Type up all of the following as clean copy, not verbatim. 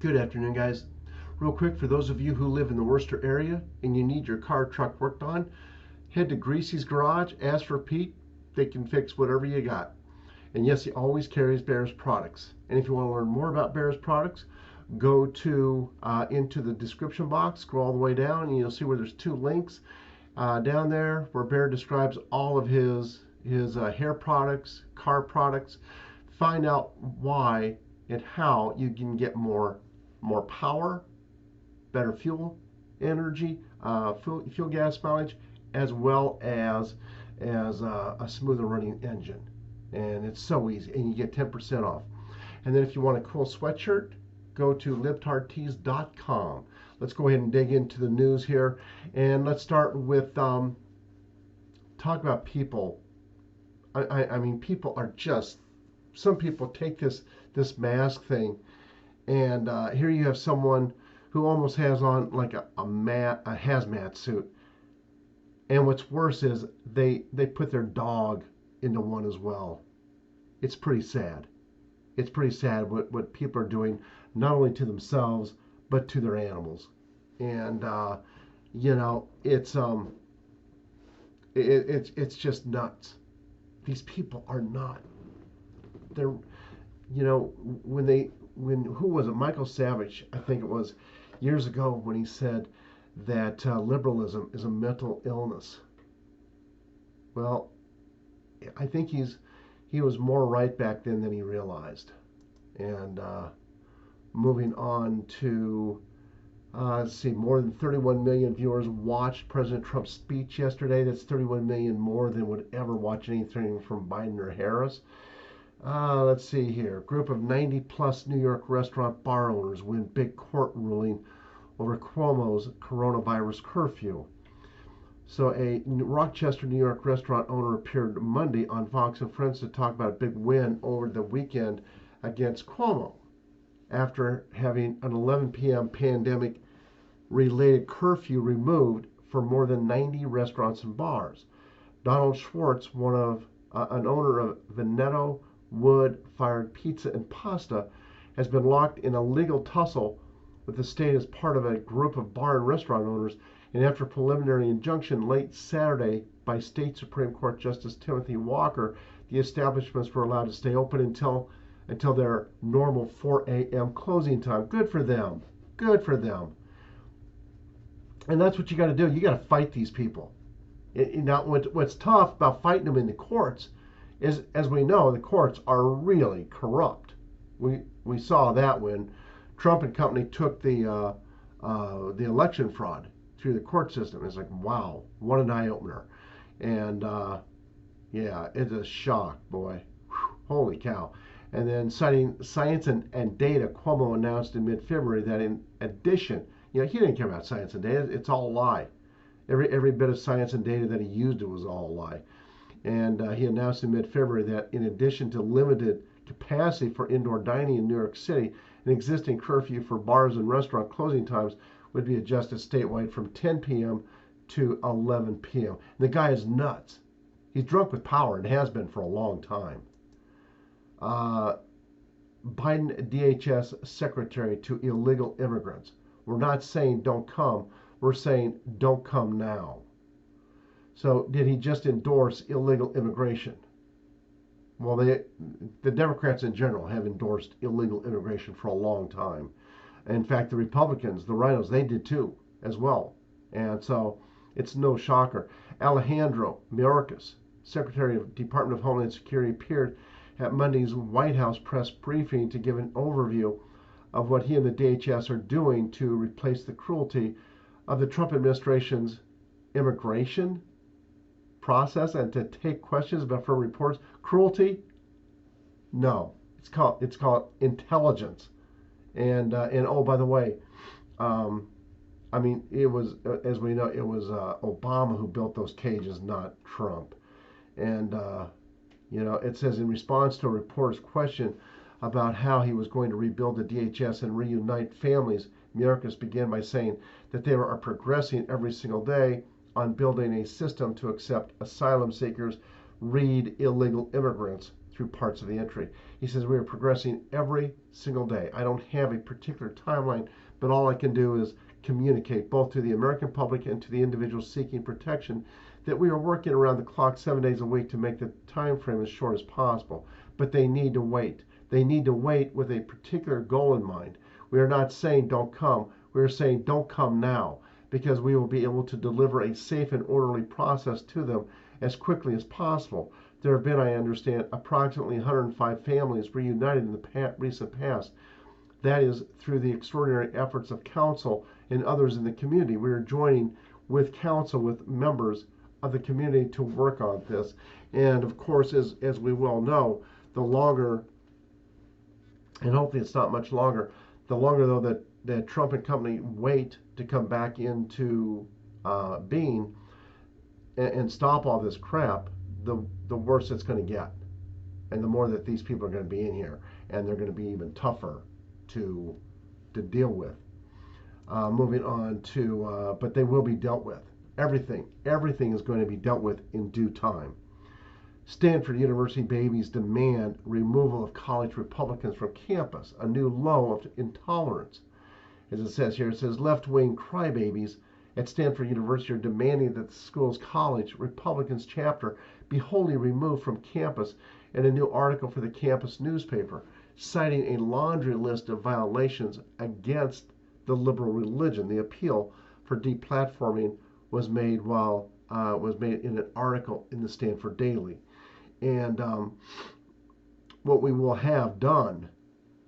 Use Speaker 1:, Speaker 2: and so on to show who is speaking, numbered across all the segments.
Speaker 1: Good afternoon, guys. Real quick, for those of you who live in the Worcester area and you need your car or truck worked on, head to Greasy's Garage, ask for Pete. They can fix whatever you got. And yes, he always carries Bear's products. And if you want to learn more about Bear's products, go to into the description box, scroll all the way down, and you'll see where there's two links down there where Bear describes all of his hair products, car products. Find out why and how you can get more power, better fuel energy, fuel gas mileage, as well as a smoother running engine. And it's so easy, and you get 10% off. And then if you want a cool sweatshirt, go to libtartees.com. Let's go ahead and dig into the news here, and let's start with talk about people. I mean, people are just, some people take this mask thing, and here you have someone who almost has on like a hazmat suit. And what's worse is they put their dog into one as well. It's pretty sad. It's pretty sad what people are doing, not only to themselves but to their animals. And it's just nuts. These people are not. They're, when who was it? Michael Savage, I think it was, years ago, when he said that liberalism is a mental illness. Well, I think he was more right back then than he realized. And moving on to let's see, more than 31 million viewers watched President Trump's speech yesterday. That's 31 million more than would ever watch anything from Biden or Harris. Let's see here. Group of 90 plus New York restaurant bar owners win big court ruling over Cuomo's coronavirus curfew. So a Rochester, New York restaurant owner appeared Monday on Fox and Friends to talk about a big win over the weekend against Cuomo after having an 11 p.m. pandemic-related curfew removed for more than 90 restaurants and bars. Donald Schwartz, an owner of Veneto wood-fired pizza and pasta, has been locked in a legal tussle with the state as part of a group of bar and restaurant owners, and after a preliminary injunction late Saturday by State Supreme Court Justice Timothy Walker, the establishments were allowed to stay open until their normal 4 a.m. closing time. Good for them. Good for them. And that's what you got to do. You got to fight these people. Now, what's tough about fighting them in the courts is, as we know, the courts are really corrupt. We saw that when Trump and company took the election fraud through the court system. It's like, wow, what an eye opener. And yeah, it's a shock, boy. Whew, holy cow. And then citing science and data, Cuomo announced in mid-February that in addition, he didn't care about science and data. It's all a lie. Every bit of science and data that he used, it was all a lie. And he announced in mid-February that in addition to limited capacity for indoor dining in New York City, an existing curfew for bars and restaurant closing times would be adjusted statewide from 10 p.m. to 11 p.m. The guy is nuts. He's drunk with power and has been for a long time. Biden DHS secretary to illegal immigrants. We're not saying don't come. We're saying don't come now. So did he just endorse illegal immigration? Well, the Democrats in general have endorsed illegal immigration for a long time. In fact, the Republicans, the rhinos, they did too, as well. And so it's no shocker. Alejandro Mayorkas, Secretary of Department of Homeland Security, appeared at Monday's White House press briefing to give an overview of what he and the DHS are doing to replace the cruelty of the Trump administration's immigration process and to take questions about from reports. Cruelty? No, it's called intelligence. And oh, by the way, I mean, it was, as we know, it was Obama who built those cages, not Trump. And it says in response to a reporter's question about how he was going to rebuild the DHS and reunite families, Mayorkas began by saying that they are progressing every single day on building a system to accept asylum seekers, read illegal immigrants, through parts of the entry. He says we are progressing every single day. I don't have a particular timeline, but all I can do is communicate both to the American public and to the individuals seeking protection that we are working around the clock 7 days a week to make the time frame as short as possible. But they need to wait. They need to wait with a particular goal in mind. We are not saying don't come. We are saying don't come now, because we will be able to deliver a safe and orderly process to them as quickly as possible. There have been, I understand, approximately 105 families reunited in the recent past. That is through the extraordinary efforts of council and others in the community. We are joining with council, with members of the community to work on this. And of course, as we well know, the longer, and hopefully it's not much longer, the longer though that Trump and company wait to come back into being and stop all this crap, the worse it's going to get. And the more that these people are going to be in here, and they're going to be even tougher to deal with. Moving on to, but they will be dealt with. Everything is going to be dealt with in due time. Stanford University babies demand removal of college Republicans from campus, a new low of intolerance. As it says here, it says left-wing crybabies at Stanford University are demanding that the school's college Republicans chapter be wholly removed from campus in a new article for the campus newspaper, citing a laundry list of violations against the liberal religion. The appeal for deplatforming was made in an article in the Stanford Daily. And what we will have done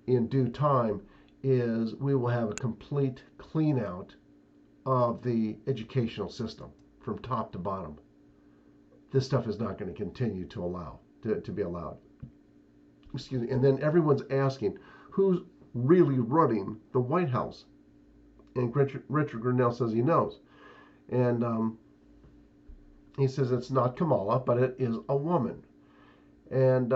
Speaker 1: in due time is we will have a complete clean out of the educational system from top to bottom. This stuff is not going to continue to be allowed. Excuse me. And then everyone's asking, who's really running the White House? And Richard Grenell says he knows. And he says it's not Kamala, but it is a woman. And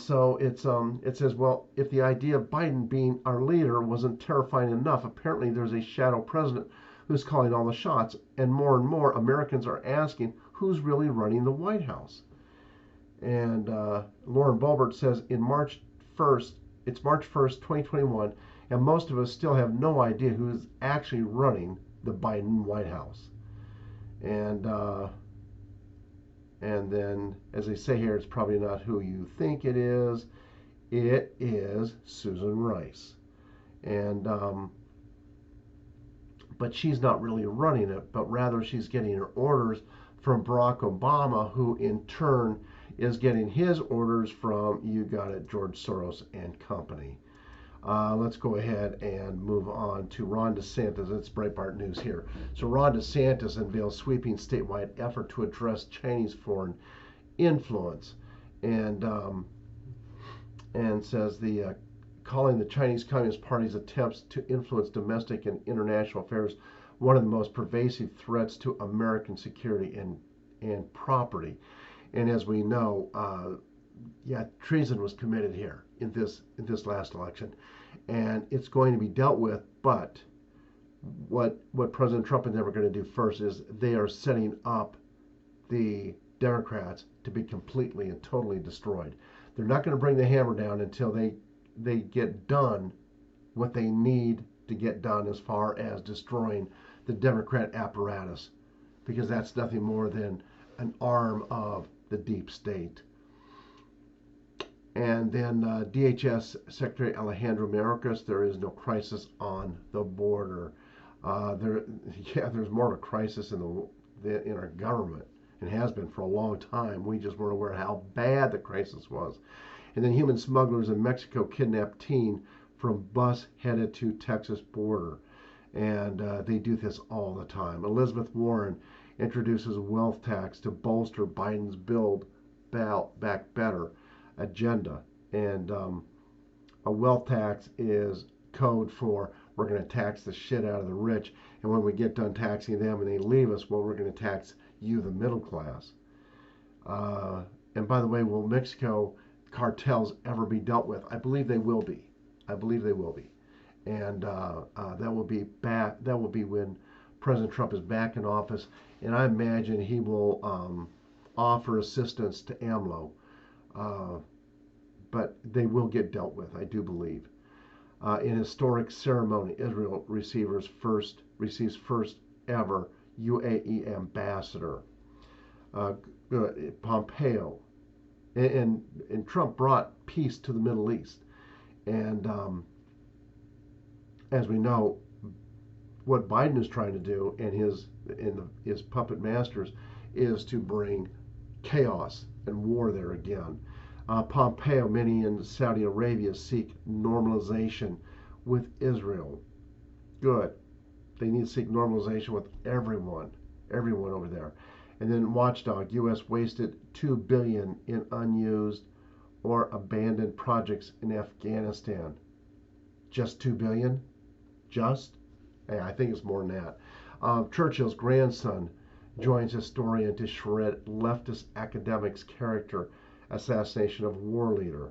Speaker 1: so it says, well, if the idea of Biden being our leader wasn't terrifying enough, apparently there's a shadow president who's calling all the shots, and more Americans are asking who's really running the White House. And Lauren Boebert says it's March 1st, 2021, and most of us still have no idea who's actually running the Biden White House. And then, as they say here, it's probably not who you think it is. It is Susan Rice. And but she's not really running it, but rather she's getting her orders from Barack Obama, who in turn is getting his orders from, you got it, George Soros and company. Let's go ahead and move on to Ron DeSantis. It's Breitbart News here. So Ron DeSantis unveils sweeping statewide effort to address Chinese foreign influence, and says calling the Chinese Communist Party's attempts to influence domestic and international affairs one of the most pervasive threats to American security and property. And as we know, treason was committed here in this last election, and it's going to be dealt with. But what President Trump and them are going to do first is they are setting up the Democrats to be completely and totally destroyed. They're not going to bring the hammer down until they get done what they need to get done as far as destroying the Democrat apparatus, because that's nothing more than an arm of the deep state. And then DHS Secretary Alejandro Mayorkas, there is no crisis on the border. There's more of a crisis in our government, and has been for a long time. We just weren't aware how bad the crisis was. And then human smugglers in Mexico kidnapped teen from bus headed to Texas border. And they do this all the time. Elizabeth Warren introduces a wealth tax to bolster Biden's Build Back Better agenda. And a wealth tax is code for we're going to tax the shit out of the rich, and when we get done taxing them and they leave us, well, we're going to tax you, the middle class. And by the way, will Mexico cartels ever be dealt with? I believe they will be. And that will be when President Trump is back in office, and I imagine he will offer assistance to AMLO uh, but they will get dealt with, I do believe. In historic ceremony, Israel receives first ever UAE ambassador. Uh, Pompeo and Trump brought peace to the Middle East, and as we know, what Biden is trying to do and his puppet masters is to bring chaos and war there again. Pompeo, many in Saudi Arabia seek normalization with Israel. Good. They need to seek normalization with everyone over there. And then Watchdog, U.S. wasted $2 billion in unused or abandoned projects in Afghanistan. Just $2 billion? Just? Yeah, I think it's more than that. Churchill's grandson joins historian to shred leftist academics' character assassination of war leader.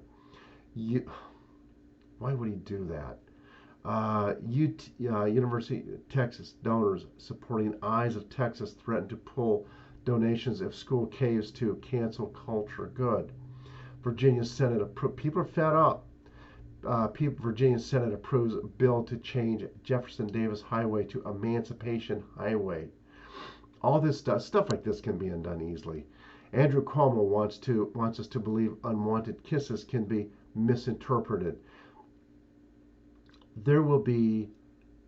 Speaker 1: Why would he do that? University of Texas donors supporting Eyes of Texas threaten to pull donations if school caves to cancel culture. Good. Virginia Senate people are fed up. Virginia Senate approves bill to change Jefferson Davis Highway to Emancipation Highway. All this stuff like this can be undone easily. Andrew Cuomo wants us to believe unwanted kisses can be misinterpreted. There will be.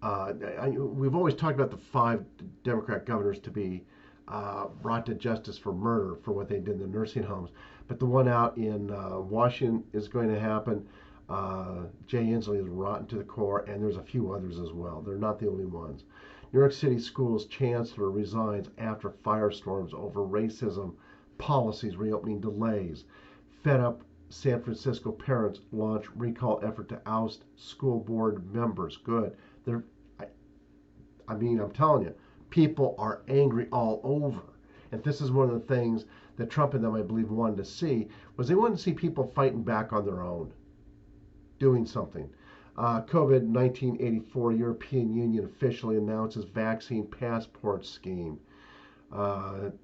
Speaker 1: We've always talked about the 5 Democrat governors to be brought to justice for murder for what they did in the nursing homes, but the one out in Washington is going to happen. Jay Inslee is rotten to the core, and there's a few others as well. They're not the only ones. New York City Schools chancellor resigns after firestorms over racism policies, reopening delays. Fed up San Francisco parents launch recall effort to oust school board members. Good. I'm telling you, people are angry all over. And this is one of the things that Trump and them, I believe, wanted to see, was they wanted to see people fighting back on their own, doing something. COVID 1984, European Union officially announces vaccine passport scheme.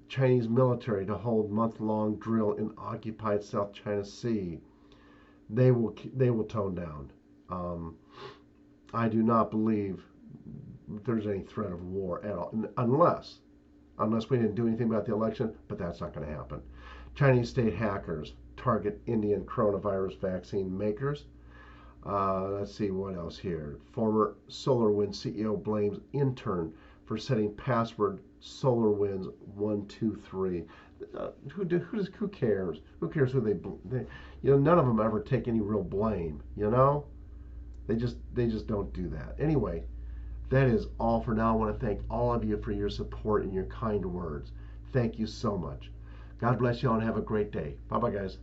Speaker 1: Chinese military to hold month-long drill in occupied South China Sea. They will tone down. I do not believe there's any threat of war at all, unless we didn't do anything about the election, but that's not going to happen. Chinese state hackers target Indian coronavirus vaccine makers. Let's see what else here. Former SolarWinds CEO blames intern for setting password SolarWinds 123. Who cares? Who cares who they none of them ever take any real blame. They just don't do that. Anyway, that is all for now. I want to thank all of you for your support and your kind words. Thank you so much. God bless you all and have a great day. Bye bye, guys.